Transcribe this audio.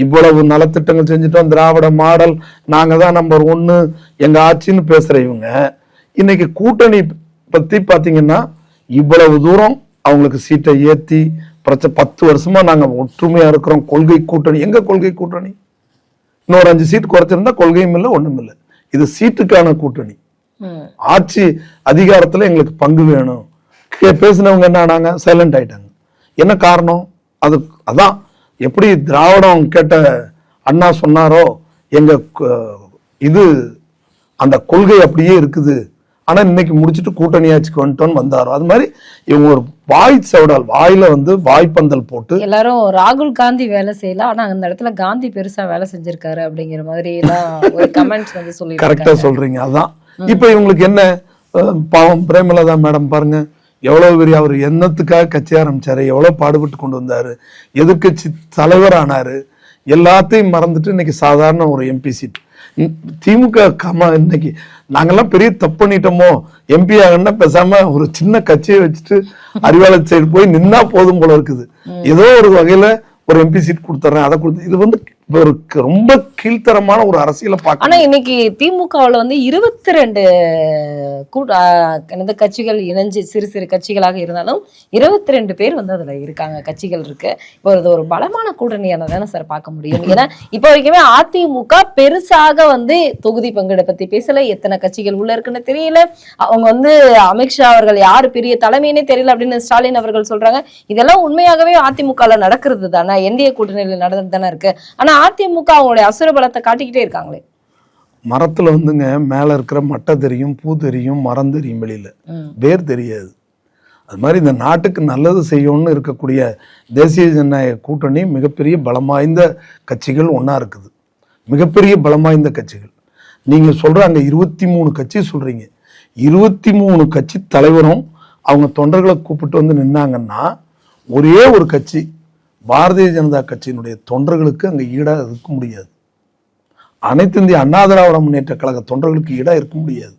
இவ்வளவு நலத்திட்டங்கள் செஞ்சுட்டோம், திராவிட மாடல், நாங்க தான் நம்பர் 1, எங்க ஆட்சின்னு பேசுற இவங்க இன்னைக்கு கூட்டணி பத்தி பாத்தீங்கன்னா இவ்வளவு தூரம் அவங்களுக்கு சீட்டை ஏத்தி 10 வருஷமா நாங்க ஒற்றுமையா இருக்கிறோம், கொள்கை கூட்டணி. எங்க கொள்கை கூட்டணி? இன்னொரு 5 சீட் குறைச்சிருந்தா கொள்கையும் இல்லை, ஒண்ணும் இல்லை. இது சீட்டுக்கான கூட்டணி. ஆட்சி அதிகாரத்துல எங்களுக்கு பங்கு வேணும். பேசினவங்க என்ன ஆனாங்க? சைலண்ட் ஆயிட்டாங்க. என்ன காரணம்? அதான் எப்படி திராவிடம் கேட்ட அண்ணா சொன்னாரோ, எங்க இது அந்த கொள்கை அப்படியே இருக்குது, ஆனா இன்னைக்கு முடிச்சுட்டு கூட்டணி ஆட்சிக்கு வந்துட்டோன்னு வந்தாரோ, அது மாதிரி இவங்க ஒரு வாய் சவடால், வாயில வாய்ப்பந்தல் போட்டு எல்லாரும் ராகுல் காந்தி வேலை செய்யலாம், ஆனா அந்த இடத்துல காந்தி பெருசா வேலை செஞ்சிருக்காரு அப்படிங்கிற மாதிரி எல்லாம் ஒரு கமெண்ட்ஸ் சொல்லி கரெக்டா சொல்றீங்க. அதான் இப்ப இவங்களுக்கு என்ன பாவம். பிரேமலதா மேடம் பாருங்க, எவ்வளவு பெரிய அவர் எண்ணத்துக்காக கட்சி ஆரம்பிச்சாரு, எவ்வளவு பாடுபட்டு கொண்டு வந்தாரு, எதிர்கட்சி தலைவர் ஆனாரு, எல்லாத்தையும் மறந்துட்டு இன்னைக்கு சாதாரண ஒரு எம்பி சீட். திமுக இன்னைக்கு நாங்கெல்லாம் பெரிய தப்பு பண்ணிட்டோமோ, எம்பி ஆகணும்னா பேசாம ஒரு சின்ன கட்சியை வச்சுட்டு அறிவாளர் சைடு போய் நின்னா போதும் போல இருக்குது. ஏதோ ஒரு வகையில ஒரு எம்பி சீட் கொடுத்துறேன், அதை கொடுத்து இது ஒரு ரொம்ப கீழ்த்தரமான ஒரு அரசியலை பார்க்க. ஆனா இன்னைக்கு திமுகவுல 22 கட்சிகள் இணைஞ்சு சிறு சிறு கட்சிகளாக இருந்தாலும் 22 பேர் அதுல இருக்காங்க, கட்சிகள் இருக்கு. இப்போ ஒரு பலமான கூட்டணியானதானே சார் பார்க்க முடியும். ஏன்னா இப்ப வரைக்குமே அதிமுக பெருசாக தொகுதி பங்கீடு பத்தி பேசல, எத்தனை கட்சிகள் உள்ள இருக்குன்னு தெரியல, அவங்க அமித்ஷா அவர்கள் யாரு பெரிய தலைமையினே தெரியல அப்படின்னு ஸ்டாலின் அவர்கள் சொல்றாங்க. இதெல்லாம் உண்மையாகவே அதிமுக நடக்கிறது தானே, என்டிஏ கூட்டணியில நடந்து தானே இருக்கு. ஆனா அதிமுக அவங்களுடைய அசுர பலத்தை காட்டிக்கிட்டே இருக்காங்களே. மரத்துல மேல இருக்கிற மட்டை தெரியும், பூ தெரியும், மரம் தெரியும், வெளியில வேர் தெரியாது. அது மாதிரி இந்த நாட்டுக்கு நல்லது செய்யணும்னு இருக்கக்கூடிய தேசிய ஜனநாயக கூட்டணி மிகப்பெரிய பலம் வாய்ந்த கட்சிகள் ஒன்னா இருக்குது, மிகப்பெரிய பலம் வாய்ந்த கட்சிகள். நீங்க சொல்றாங்க 23 கட்சி சொல்றீங்க, 23 கட்சி தலைவரும் அவங்க தொண்டர்களை கூப்பிட்டு நின்னாங்கன்னா, ஒரே ஒரு கட்சி பாரதிய ஜனதா கட்சியினுடைய தொண்டர்களுக்கு அங்க ஈடா இருக்க முடியாது. அனைத்து இந்திய அண்ணா திராவிட முன்னேற்ற கழக தொண்டர்களுக்கு ஈடா இருக்க முடியாது.